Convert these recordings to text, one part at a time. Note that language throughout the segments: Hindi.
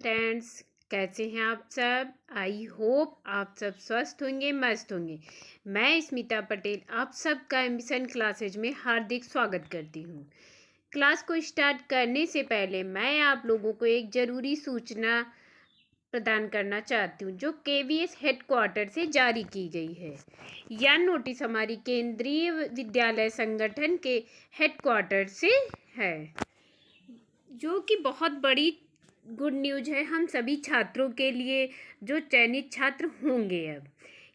स्टूडेंट्स, कैसे हैं आप सब। आई होप आप सब स्वस्थ होंगे, मस्त होंगे। मैं स्मिता पटेल आप सबका एम्बिशन क्लासेज में हार्दिक स्वागत करती हूँ। क्लास को स्टार्ट करने से पहले मैं आप लोगों को एक ज़रूरी सूचना प्रदान करना चाहती हूँ जो केवीएस हेडक्वार्टर से जारी की गई है। यह नोटिस हमारी केंद्रीय विद्यालय संगठन के हेडक्वार्टर से है, जो कि बहुत बड़ी गुड न्यूज़ है हम सभी छात्रों के लिए जो चयनित छात्र होंगे। अब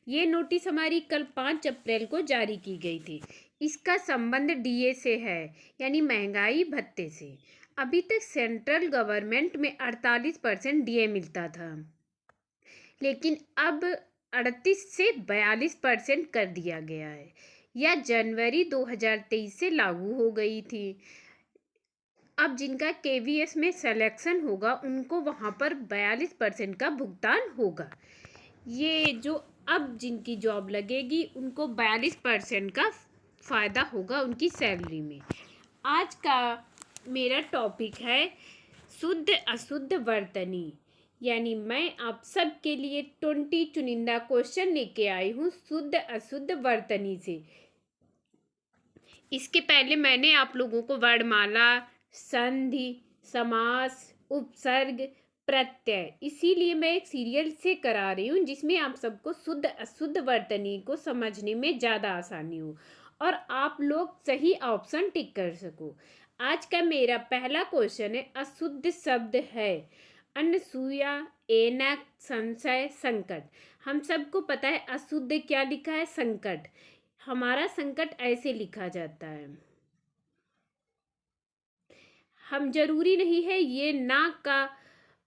ये नोटिस हमारी कल 5 अप्रैल को जारी की गई थी। इसका संबंध डीए से है, यानी महंगाई भत्ते से। अभी तक सेंट्रल गवर्नमेंट में 48% डीए मिलता था, लेकिन अब 38 से 42% कर दिया गया है। यह जनवरी 2023 से लागू हो गई थी। अब जिनका केवीएस में सिलेक्शन होगा उनको वहाँ पर 42% का भुगतान होगा। ये जो अब जिनकी जॉब लगेगी उनको 42% का फ़ायदा होगा उनकी सैलरी में। आज का मेरा टॉपिक है शुद्ध अशुद्ध वर्तनी, यानी मैं आप सब के लिए 20 चुनिंदा क्वेश्चन लेके आई हूँ शुद्ध अशुद्ध वर्तनी से। इसके पहले मैंने आप लोगों को वर्णमाला, संधि, समास, उपसर्ग, प्रत्यय, इसीलिए मैं एक सीरियल से करा रही हूँ जिसमें आप सबको शुद्ध अशुद्ध वर्तनी को समझने में ज़्यादा आसानी हो और आप लोग सही ऑप्शन टिक कर सको। आज का मेरा पहला क्वेश्चन है, अशुद्ध शब्द है अनसूया, ऐनक, संशय, संकट। हम सबको पता है अशुद्ध क्या लिखा है, संकट। हमारा संकट ऐसे लिखा जाता है। हम जरूरी नहीं है ये ना का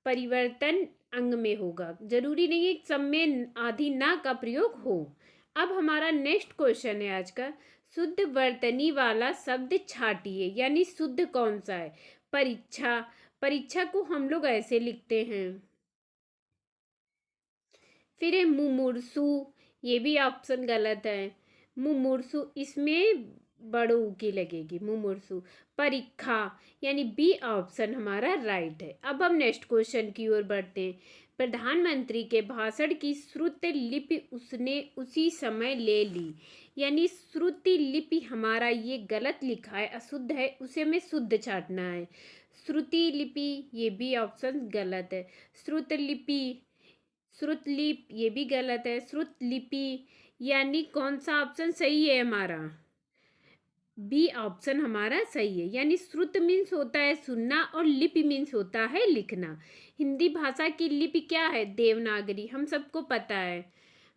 परिवर्तन अंग में होगा, जरूरी नहीं है सब में आधी ना का प्रयोग हो। अब हमारा नेक्स्ट क्वेश्चन है आज का, शुद्ध वर्तनी वाला शब्द छाटिए, यानी शुद्ध कौन सा है। परीक्षा, परीक्षा को हम लोग ऐसे लिखते हैं। फिर है मुमूर्षु, ये भी ऑप्शन गलत है। मुमूर्षु इसमें बड़ो की लगेगी, मुमूर्षु। परीक्षा यानी बी ऑप्शन हमारा राइट है। अब हम नेक्स्ट क्वेश्चन की ओर बढ़ते हैं। प्रधानमंत्री के भाषण की श्रुति लिपि उसने उसी समय ले ली, यानी श्रुति लिपि हमारा ये गलत लिखा है, अशुद्ध है, उसे हमें शुद्ध छाटना है। श्रुति लिपि ये भी ऑप्शन गलत है। श्रुत लिपि, श्रुतलिप ये भी गलत है। श्रुतलिपि यानी कौन सा ऑप्शन सही है हमारा, बी ऑप्शन हमारा सही है। यानी श्रुत मीन्स होता है सुनना और लिपि मीन्स होता है लिखना। हिंदी भाषा की लिपि क्या है, देवनागरी, हम सबको पता है।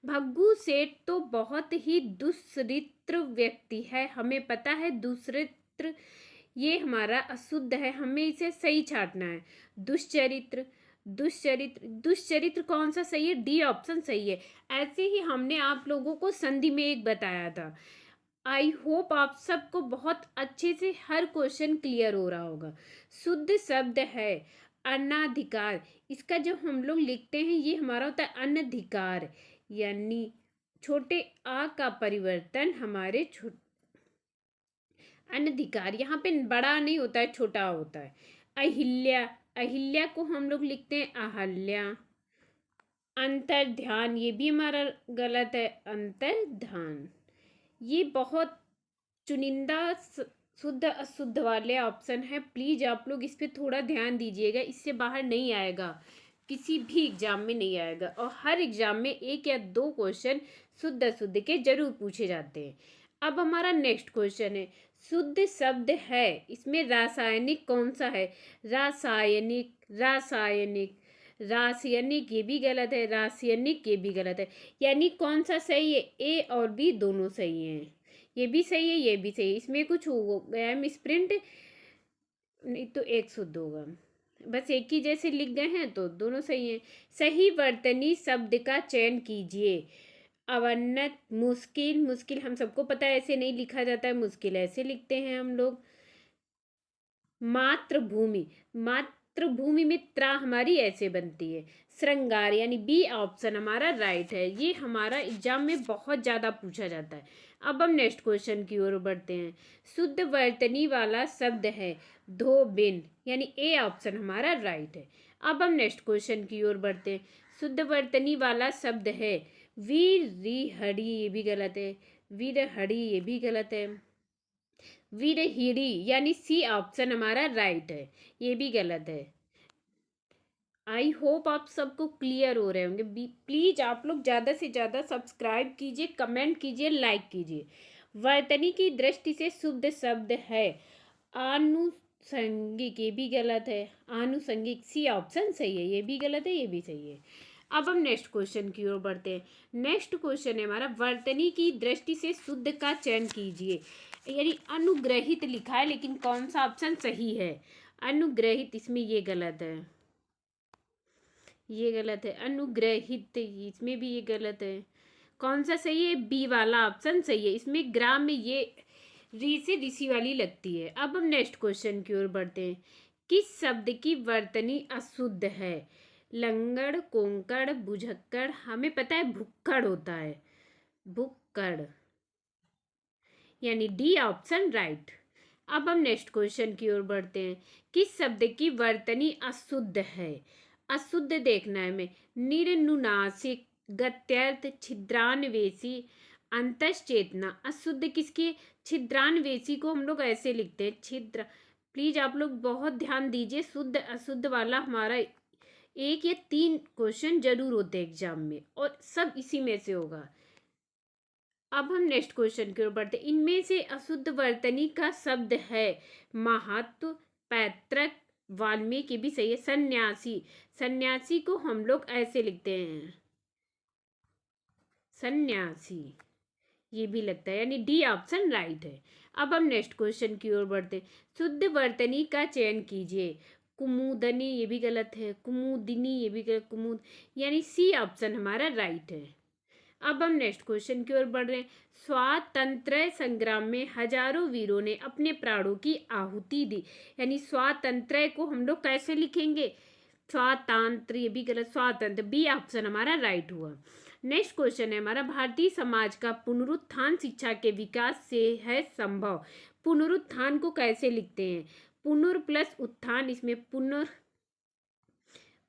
भग्गू सेठ तो बहुत ही दुष्चरित्र व्यक्ति है, हमें पता है दुष्चरित्र ये हमारा अशुद्ध है, हमें इसे सही छाटना है। दुष्चरित्र, दुष्चरित्र, दुष्चरित्र कौन सा सही है, डी ऑप्शन सही है। ऐसे ही हमने आप लोगों को संधि में एक बताया था। आई होप आप सबको बहुत अच्छे से हर क्वेश्चन क्लियर हो रहा होगा। शुद्ध शब्द है अनाधिकार, इसका जब हम लोग लिखते हैं ये हमारा होता है अनधिकार, यानी छोटे आ का परिवर्तन हमारे अनधिकार, यहाँ पे बड़ा नहीं होता है, छोटा होता है। अहिल्या, अहिल्या को हम लोग लिखते हैं अहल्या। अंतर ध्यान ये भी हमारा गलत है, अंतर ध्यान। ये बहुत चुनिंदा शुद्ध अशुद्ध वाले ऑप्शन है, प्लीज आप लोग इस पे थोड़ा ध्यान दीजिएगा, इससे बाहर नहीं आएगा, किसी भी एग्जाम में नहीं आएगा। और हर एग्जाम में 1 या 2 क्वेश्चन शुद्ध अशुद्ध के जरूर पूछे जाते हैं। अब हमारा नेक्स्ट क्वेश्चन है, शुद्ध शब्द है इसमें रासायनिक कौन सा है। रासायनिक, रासायनिक, रासायनिक ये भी गलत है, रासायनिक ये भी गलत है। यानी कौन सा सही है, ए और बी दोनों सही हैं। ये भी सही है, ये भी सही है। इसमें कुछ हो गया मिसप्रिंट, नहीं तो एक शुद्ध होगा, बस एक ही जैसे लिख गए हैं तो दोनों सही हैं। सही वर्तनी शब्द का चयन कीजिए। अवन्नत, मुश्किल, मुश्किल हम सबको पता है ऐसे नहीं लिखा जाता है, मुश्किल ऐसे लिखते हैं हम लोग। मातृभूमि, मातृभूमि में त्रा हमारी ऐसे बनती है। श्रृंगार यानी बी ऑप्शन हमारा राइट है, ये हमारा एग्जाम में बहुत ज़्यादा पूछा जाता है। अब हम नेक्स्ट क्वेश्चन की ओर बढ़ते हैं। शुद्ध वर्तनी वाला शब्द है धोबिन, यानी ए ऑप्शन हमारा राइट है। अब हम नेक्स्ट क्वेश्चन की ओर बढ़ते हैं। शुद्ध वर्तनी वाला शब्द है वीरहड़ी, ये भी गलत है। वीरहड़ी ये भी गलत है। वीरहिड़ी यानी सी ऑप्शन हमारा राइट है, ये भी गलत है। आई होप आप सबको क्लियर हो रहे होंगे। प्लीज आप लोग ज़्यादा से ज़्यादा सब्सक्राइब कीजिए, कमेंट कीजिए, लाइक कीजिए। वर्तनी की दृष्टि से शुद्ध शब्द है आनुषंगिक, ये भी गलत है। आनुषंगिक सी ऑप्शन सही है, ये भी गलत है, ये भी सही है। अब हम नेक्स्ट क्वेश्चन की ओर बढ़ते हैं। नेक्स्ट क्वेश्चन है हमारा वर्तनी की दृष्टि से शुद्ध का चयन कीजिए। यानी अनुग्रहित लिखा है, लेकिन कौन सा ऑप्शन सही है? अनुग्रहित, इसमें ये गलत है, ये गलत है। अनुग्रहित, इसमें भी ये गलत है। कौन सा सही है? बी वाला ऑप्शन सही है। इसमें ग्राम में ये री से ऋषि वाली लगती है। अब हम नेक्स्ट क्वेश्चन की ओर बढ़ते हैं। किस शब्द की वर्तनी अशुद्ध है? लंगड़, कोंकण, बुझक्कड़। हमें पता है भुक्कड़ होता है, भुक्कड़, यानी डी ऑप्शन राइट। अब हम नेक्स्ट क्वेश्चन की ओर बढ़ते हैं। किस शब्द की वर्तनी अशुद्ध है? अशुद्ध देखना है हमें। निर्नुनासिक, गत्यर्थ, छिद्रान्वेषी, अंतश्चेतना। अशुद्ध किसकी? छिद्रान्वेषी को हम लोग ऐसे लिखते हैं, छिद्र। प्लीज आप लोग बहुत ध्यान दीजिए, शुद्ध अशुद्ध वाला हमारा 1 या 3 क्वेश्चन जरूर होते हैं एग्जाम में, और सब इसी में से होगा। अब हम नेक्स्ट क्वेश्चन की ओर बढ़ते हैं। इनमें से अशुद्ध वर्तनी का शब्द है महत्व, पैतृक, वाल्मीकि, भी सही है। सन्यासी, सन्यासी को हम लोग ऐसे लिखते हैं, सन्यासी, ये भी लगता है, यानी डी ऑप्शन राइट है। अब हम नेक्स्ट क्वेश्चन की ओर बढ़ते हैं। शुद्ध वर्तनी का चयन कीजिए। कुमुदनी, ये भी गलत है। कुमुदिनी, ये भी गलत। कुमुद, यानी सी ऑप्शन हमारा राइट है। अब हम नेक्स्ट क्वेश्चन की ओर बढ़ रहे हैं। स्वातंत्र्य संग्राम में हजारों वीरों ने अपने प्राणों की आहुति दी। यानी स्वातंत्र्य को हम लोग कैसे लिखेंगे? स्वातंत्र, ये भी गलत। स्वातंत्र, बी ऑप्शन हमारा राइट हुआ। नेक्स्ट क्वेश्चन है हमारा। भारतीय समाज का पुनरुत्थान शिक्षा के विकास से है संभव। पुनरुत्थान को कैसे लिखते हैं? पुनर् प्लस उत्थान, इसमें पुनर्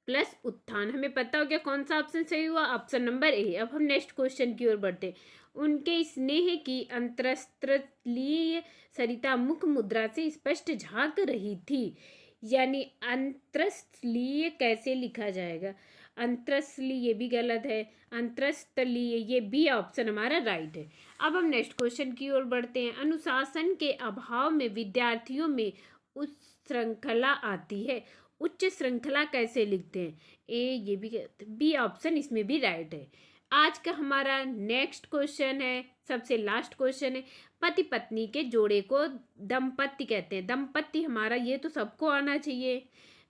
प्लस उत्थान। हमें पता हो गया कौन सा ऑप्शन सही हुआ, ऑप्शन नंबर ए। अब हम नेक्स्ट क्वेश्चन की ओर बढ़ते। उनके स्नेह की अंतरस्थलीय सरिता मुख मुद्रा से स्पष्ट झांक रही थी। यानी अंतरस्थलीय कैसे लिखा जाएगा? अंतरस्थलीय, ये भी गलत है। अंतरस्थलीय, ये बी ऑप्शन हमारा राइट है। अब हम नेक्स्ट क्वेश्चन की ओर बढ़ते हैं। अनुशासन के अभाव में विद्यार्थियों में उच्छृंखला आती है। उच्च श्रृंखला कैसे लिखते हैं? ए, ये भी, बी ऑप्शन इसमें भी राइट है। आज का हमारा नेक्स्ट क्वेश्चन है, सबसे लास्ट क्वेश्चन है। पति पत्नी के जोड़े को दंपत्ति कहते हैं। दंपत्ति हमारा ये तो सबको आना चाहिए,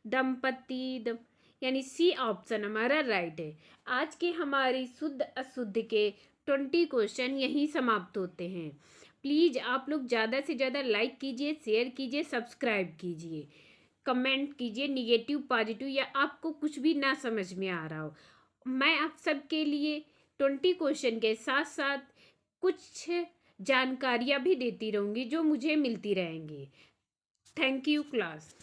दंपत्ति, यानी सी ऑप्शन हमारा राइट है। आज के हमारी शुद्ध अशुद्ध के 20 क्वेश्चन यहीं समाप्त होते हैं। प्लीज़ आप लोग ज़्यादा से ज़्यादा लाइक कीजिए, शेयर कीजिए, सब्सक्राइब कीजिए, कमेंट कीजिए निगेटिव पॉजिटिव, या आपको कुछ भी ना समझ में आ रहा हो। मैं आप सबके लिए 20 क्वेश्चन के साथ साथ कुछ जानकारियाँ भी देती रहूँगी जो मुझे मिलती रहेंगी। Thank you class.